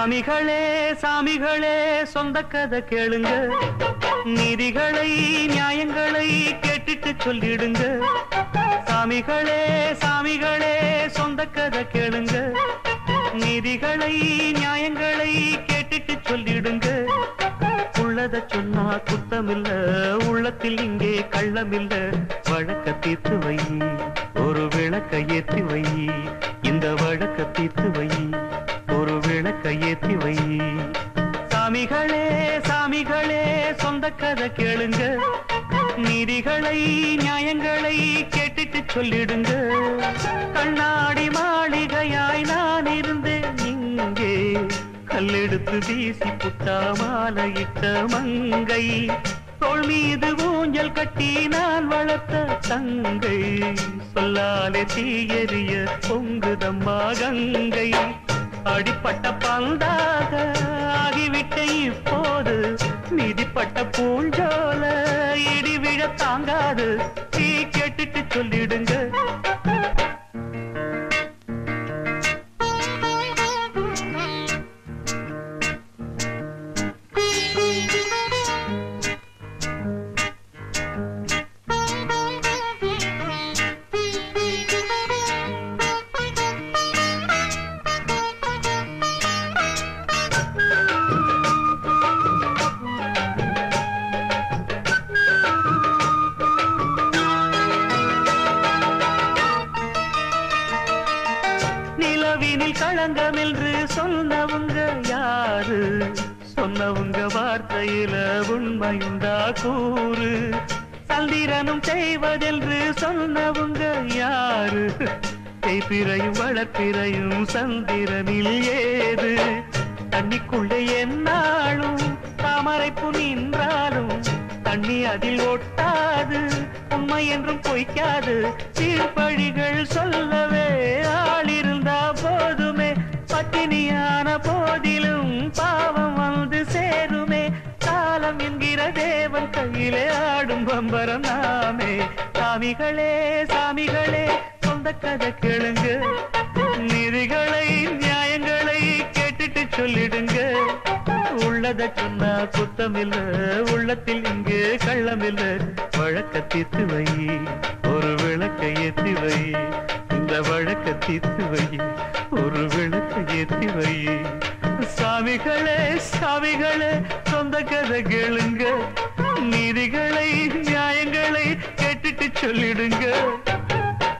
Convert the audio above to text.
சாமிகளே சாமிகளே சொந்த கதை கேளுங்க, நீதிகளை நியாயங்களை கேட்டுட்டு சொல்லிடுங்க. சாமிகளே சாமிகளே சொந்த கதை கேளுங்க, நீதிகளை நியாயங்களை கேட்டுட்டு சொல்லிடுங்க. உள்ளத சொன்னா குத்தமில்ல, உள்ளத்தில் இங்கே கள்ளமில்ல. வழக்க தீர்த்து வை, ஒரு விளக்க ஏற்றி வை. இந்த வழக்க தீர்த்து வை, ஒரு விளக்க ஏற்றி வை. சாமிகளே சாமிகளே சொந்த கதை கேளுங்க, நீதிகளை நியாயங்களை கேட்டுட்டு சொல்லிடுங்க. கண்ணாடி மாளிகையாய் நான் இருந்தேன் இங்கே, கல்லெடுத்து வீசி புட்டா மாலையிட்ட மங்கை. தோள் மீது ஊஞ்சல் கட்டி நான் வளர்த்த தங்கை, சொல்லாலே தீயறிய பொங்குதம்மா கங்கை. அடிப்பட்ட பந்தாக ஆகிவிட்ட இப்போது, மிதிப்பட்ட பூஞ்சோல இடி விழ தாங்காது. தீ கேட்டுட்டு சொல்லிடுங்க. நிலவினில் களங்கம் என்று சொன்னவங்க யாரு? சொன்னவங்க வார்த்தையில உண்மையுண்டா கூறு? சந்திரனும் செய்வதென்று சொன்னவங்க யாரு? தேய்பிறையும் வளர்ப்பிறையும் சந்திரனில் ஏது? தண்ணிக்குள்ளே என்னாலும் தாமரைப்பு நின்றாலும் தண்ணி அதில் ஒட்டாது, உண்மை என்றும் பொய்க்காது. சீர்பழிகள் சொல்லவே ஆளிருந்தா போதுமே, பட்டினியான போதிலும் பாவம் வந்து சேருமே. காலம் என்கிற தேவன் கையிலே ஆடும் பம்பரம் நாமே. சாமிகளே சாமிகளே சொந்த கதை கேளுங்க, நீதிகளை நியாயங்களை கேட்டுட்டு சொல்லிடுங்க. உள்ளத சொன்னா குத்தமில்ல, உள்ளத்தில் இங்கு கள்ளமில்ல. வழக்க தீர்த்து வை, ஒரு விளக்க ஏற்றி வை. இந்த வழக்க தீர்த்து வை, ஒரு விளக்க ஏற்றி வை. சாமிகளே சாமிகளே சொந்த கதை கேளுங்க, நீதிகளை நியாயங்களை கேட்டுட்டு சொல்லிடுங்க.